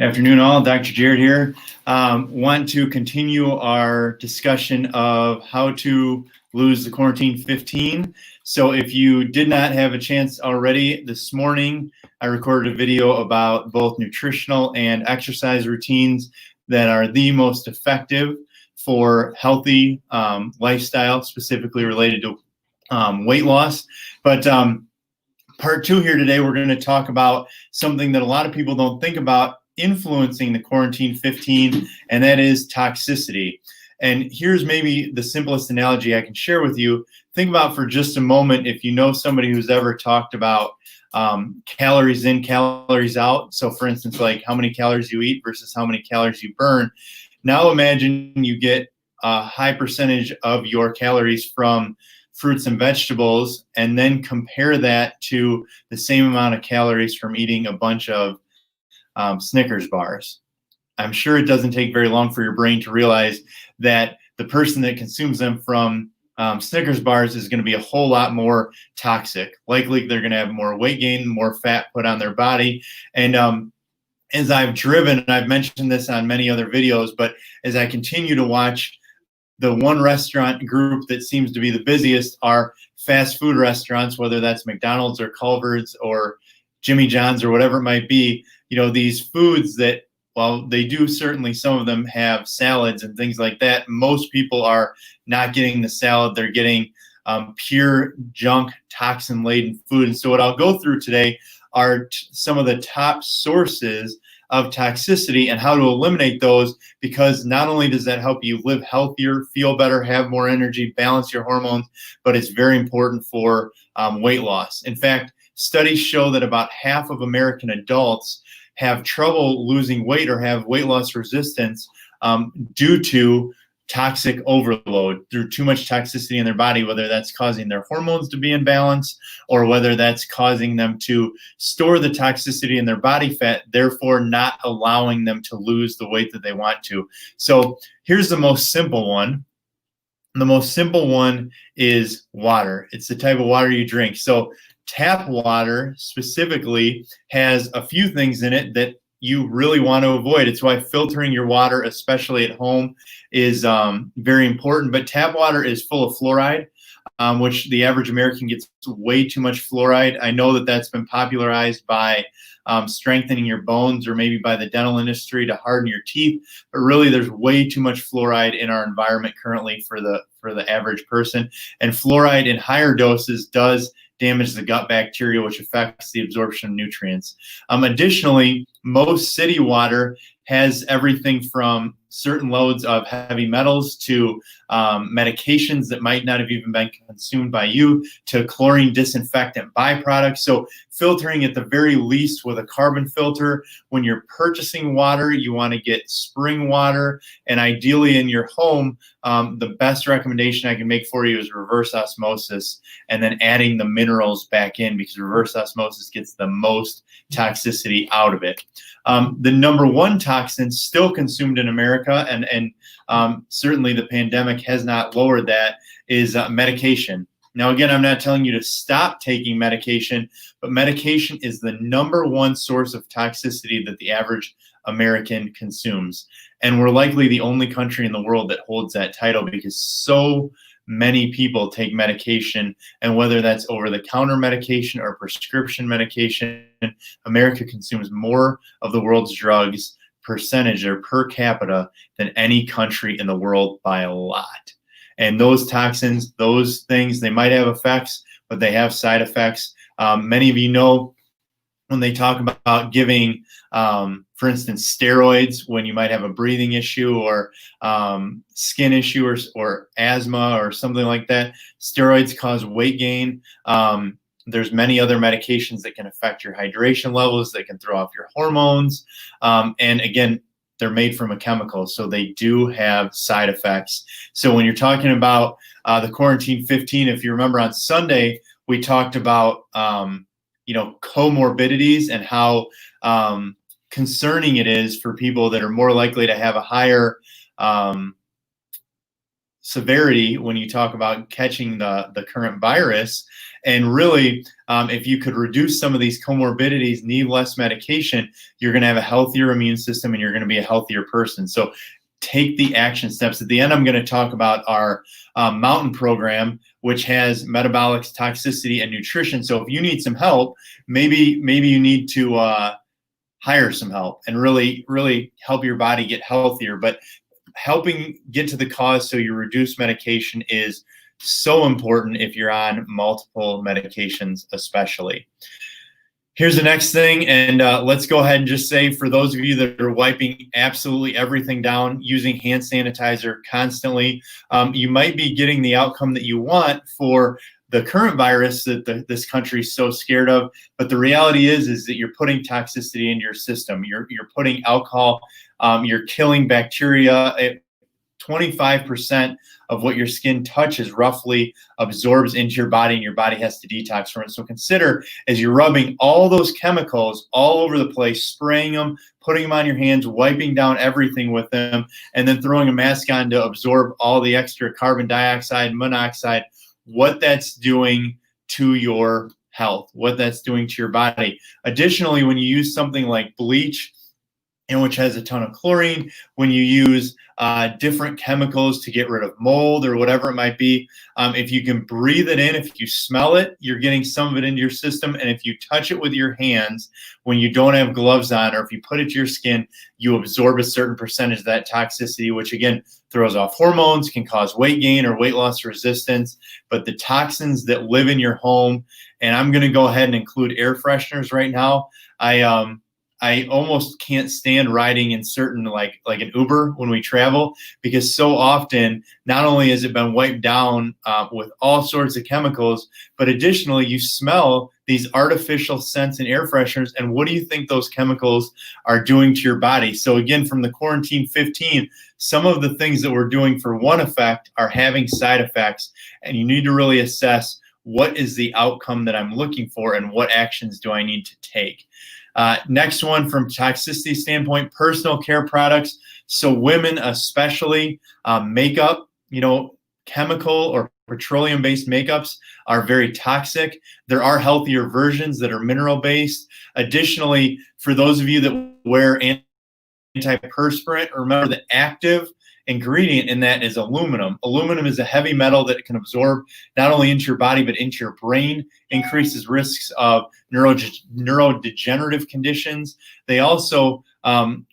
Good afternoon, all. Dr. Jared here. Want to continue our discussion of how to lose the quarantine 15. So if you did not have a chance already this morning, I recorded a video about both nutritional and exercise routines that are the most effective for healthy lifestyle, specifically related to weight loss. But part two here today, we're going to talk about something that a lot of people don't think about influencing the quarantine 15, and that is toxicity. And here's maybe the simplest analogy I can share with you. Think about for just a moment, if you know somebody who's ever talked about calories in, calories out. So for instance, like how many calories you eat versus how many calories you burn. Now imagine you get a high percentage of your calories from fruits and vegetables, and then compare that to the same amount of calories from eating a bunch of Snickers bars. I'm sure it doesn't take very long for your brain to realize that the person that consumes them from Snickers bars is going to be a whole lot more toxic. Likely they're going to have more weight gain, more fat put on their body. And as I've driven, and I've mentioned this on many other videos, but as I continue to watch, the one restaurant group that seems to be the busiest are fast food restaurants, whether that's McDonald's or Culver's or Jimmy John's or whatever it might be. You know, these foods that, while they do certainly, some of them have salads and things like that, most people are not getting the salad. They're getting pure junk, toxin-laden food. And so what I'll go through today are some of the top sources of toxicity and how to eliminate those, because not only does that help you live healthier, feel better, have more energy, balance your hormones, but it's very important for weight loss. In fact, studies show that about half of American adults have trouble losing weight or have weight loss resistance due to toxic overload, through too much toxicity in their body, whether that's causing their hormones to be in balance or whether that's causing them to store the toxicity in their body fat, therefore not allowing them to lose the weight that they want to. So here's the most simple one. The most simple one is water. It's the type of water you drink. So tap water specifically has a few things in it that you really want to avoid. It's why filtering your water, especially at home, is very important. But tap water is full of fluoride, which the average American gets way too much fluoride. I know that that's been popularized by strengthening your bones or maybe by the dental industry to harden your teeth. But really, there's way too much fluoride in our environment currently for the average person. And fluoride in higher doses does damage the gut bacteria, which affects the absorption of nutrients. Additionally, most city water has everything from certain loads of heavy metals to medications that might not have even been consumed by you, to chlorine disinfectant byproducts. So filtering at the very least with a carbon filter. When you're purchasing water, you want to get spring water, and ideally in your home, the best recommendation I can make for you is reverse osmosis, and then adding the minerals back in, because reverse osmosis gets the most toxicity out of it. The number one toxin still consumed in America, and certainly the pandemic has not lowered that, is medication. Now, again, I'm not telling you to stop taking medication, but medication is the number one source of toxicity that the average American consumes. And we're likely the only country in the world that holds that title, because so many people take medication, and whether that's over-the-counter medication or prescription medication, America consumes more of the world's drugs percentage or per capita than any country in the world by a lot. And those toxins, those things, they might have effects, but they have side effects. Many of you know when they talk about giving, for instance, steroids when you might have a breathing issue or skin issue or asthma or something like that. Steroids cause weight gain. There's many other medications that can affect your hydration levels, that can throw off your hormones. And again, they're made from a chemical, so they do have side effects. So when you're talking about the quarantine 15, if you remember on Sunday, we talked about comorbidities and how concerning it is for people that are more likely to have a higher severity when you talk about catching the current virus. And really, if you could reduce some of these comorbidities, need less medication, you're going to have a healthier immune system and you're going to be a healthier person. So take the action steps. At the end, I'm going to talk about our mountain program, which has metabolic, toxicity, and nutrition. So if you need some help, maybe you need to hire some help and really help your body get healthier. But helping get to the cause so you reduce medication is so important if you're on multiple medications, especially. Here's the next thing, and let's go ahead and just say, for those of you that are wiping absolutely everything down, using hand sanitizer constantly, you might be getting the outcome that you want for the current virus that this country is so scared of. But the reality is that you're putting toxicity into your system. You're putting alcohol. You're killing bacteria. 25% of what your skin touches roughly absorbs into your body, and your body has to detox from it. So consider, as you're rubbing all those chemicals all over the place, spraying them, putting them on your hands, wiping down everything with them, and then throwing a mask on to absorb all the extra carbon dioxide, monoxide, what that's doing to your health, what that's doing to your body. Additionally, when you use something like bleach, which has a ton of chlorine, when you use different chemicals to get rid of mold or whatever it might be, if you can breathe it in, if you smell it, you're getting some of it into your system. And if you touch it with your hands when you don't have gloves on, or if you put it to your skin, you absorb a certain percentage of that toxicity, which again throws off hormones, can cause weight gain or weight loss resistance. But the toxins that live in your home, and I'm going to go ahead and include air fresheners right now. I almost can't stand riding in certain, like an Uber when we travel, because so often, not only has it been wiped down with all sorts of chemicals, but additionally, you smell these artificial scents and air fresheners. And what do you think those chemicals are doing to your body? So again, from the Quarantine 15, some of the things that we're doing for one effect are having side effects, and you need to really assess, what is the outcome that I'm looking for and what actions do I need to take? Next one, from toxicity standpoint, personal care products. So women especially, makeup, chemical or petroleum-based makeups are very toxic. There are healthier versions that are mineral-based. Additionally, for those of you that wear antiperspirant, remember the active ingredient in that is aluminum. Aluminum is a heavy metal that can absorb not only into your body, but into your brain, increases risks of neurodegenerative conditions. They also,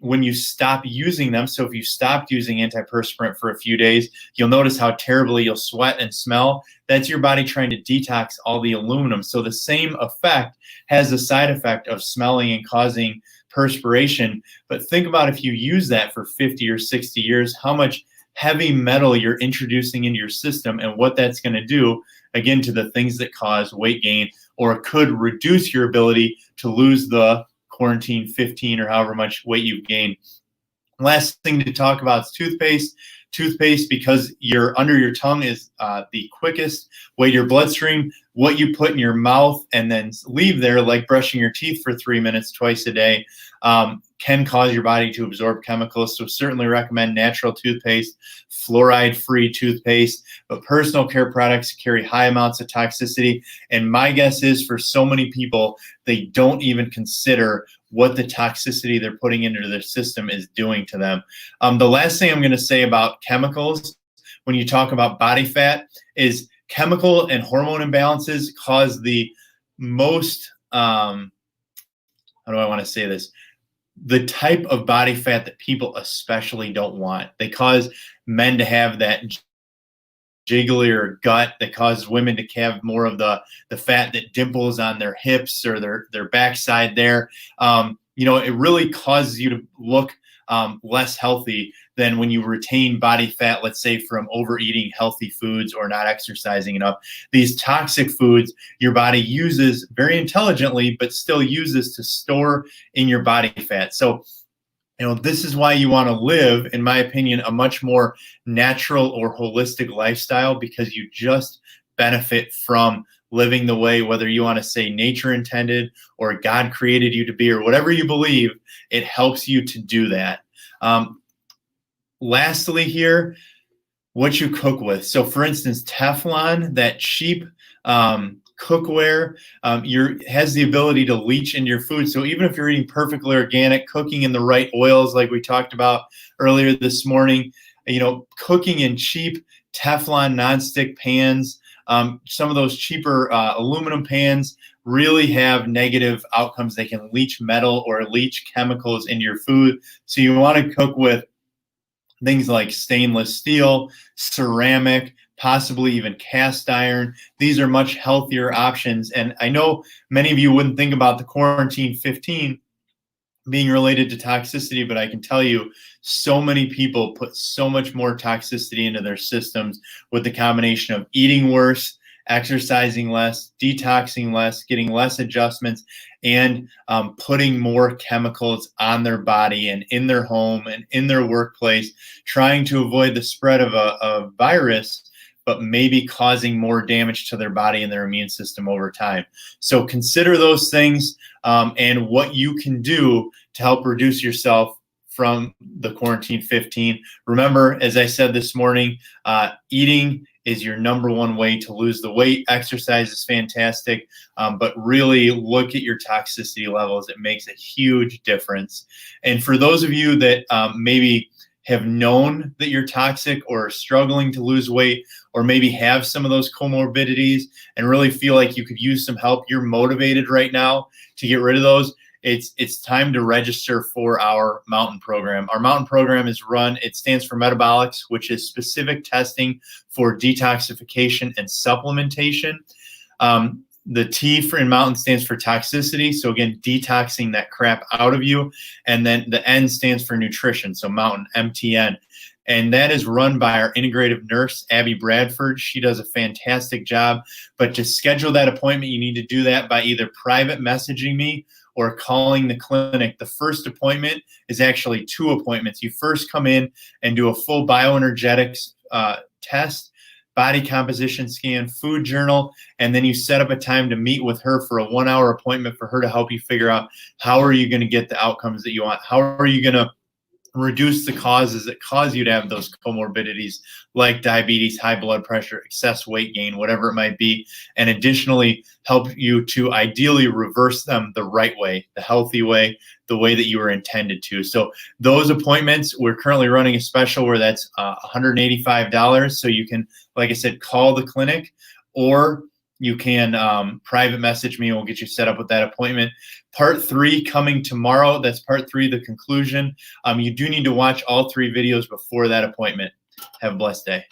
when you stop using them, so if you stopped using antiperspirant for a few days, you'll notice how terribly you'll sweat and smell. That's your body trying to detox all the aluminum. So the same effect has the side effect of smelling and causing perspiration. But think about, if you use that for 50 or 60 years, how much heavy metal you're introducing into your system and what that's going to do, again, to the things that cause weight gain, or could reduce your ability to lose the Quarantine 15 or however much weight you've gained. Last thing to talk about is toothpaste. Toothpaste, because under your tongue is the quickest way to your bloodstream. What you put in your mouth and then leave there, like brushing your teeth for 3 minutes twice a day, can cause your body to absorb chemicals. So certainly recommend natural toothpaste, fluoride-free toothpaste. But personal care products carry high amounts of toxicity. And my guess is, for so many people, they don't even consider what the toxicity they're putting into their system is doing to them. The last thing I'm going to say about chemicals, when you talk about body fat, is chemical and hormone imbalances cause the most, how do I want to say this? The type of body fat that people especially don't want. They cause men to have that jigglier gut, that causes women to have more of the fat that dimples on their hips or their backside there. It really causes you to look less healthy than when you retain body fat, let's say from overeating healthy foods or not exercising enough. These toxic foods your body uses very intelligently, but still uses to store in your body fat. So, this is why you want to live, in my opinion, a much more natural or holistic lifestyle, because you just benefit from living the way, whether you want to say nature intended or God created you to be, or whatever you believe, it helps you to do that. Lastly here, what you cook with. So for instance, Teflon, that cheap cookware, has the ability to leach into your food. So even if you're eating perfectly organic, cooking in the right oils, like we talked about earlier this morning, cooking in cheap Teflon nonstick pans, some of those cheaper aluminum pans really have negative outcomes. They can leach metal or leach chemicals into your food. So you want to cook with things like stainless steel, ceramic, possibly even cast iron. These are much healthier options. And I know many of you wouldn't think about the quarantine 15 being related to toxicity, but I can tell you so many people put so much more toxicity into their systems with the combination of eating worse, exercising less, detoxing less, getting less adjustments, and putting more chemicals on their body and in their home and in their workplace, trying to avoid the spread of a virus, but maybe causing more damage to their body and their immune system over time. So consider those things and what you can do to help reduce yourself from the quarantine 15. Remember, as I said this morning, eating is your number one way to lose the weight. Exercise is fantastic, but really look at your toxicity levels. It makes a huge difference. And for those of you that maybe have known that you're toxic or struggling to lose weight, or maybe have some of those comorbidities and really feel like you could use some help, you're motivated right now to get rid of those, it's time to register for our mountain program. Our mountain program is it stands for metabolics, which is specific testing for detoxification and supplementation. The T in mountain stands for toxicity. So again, detoxing that crap out of you. And then the N stands for nutrition. So mountain, MTN. And that is run by our integrative nurse, Abby Bradford. She does a fantastic job. But to schedule that appointment, you need to do that by either private messaging me or calling the clinic. The first appointment is actually 2 appointments. You first come in and do a full bioenergetics test, body composition scan, food journal, and then you set up a time to meet with her for a 1-hour appointment for her to help you figure out how are you going to get the outcomes that you want. How are you going to reduce the causes that cause you to have those comorbidities like diabetes, high blood pressure, excess weight gain, whatever it might be, and additionally help you to ideally reverse them the right way, the healthy way, the way that you were intended to. So those appointments, we're currently running a special where that's $185. So you can, like I said, call the clinic, or you can private message me and we'll get you set up with that appointment. Part 3 coming tomorrow. That's part 3, the conclusion. You do need to watch all 3 videos before that appointment. Have a blessed day.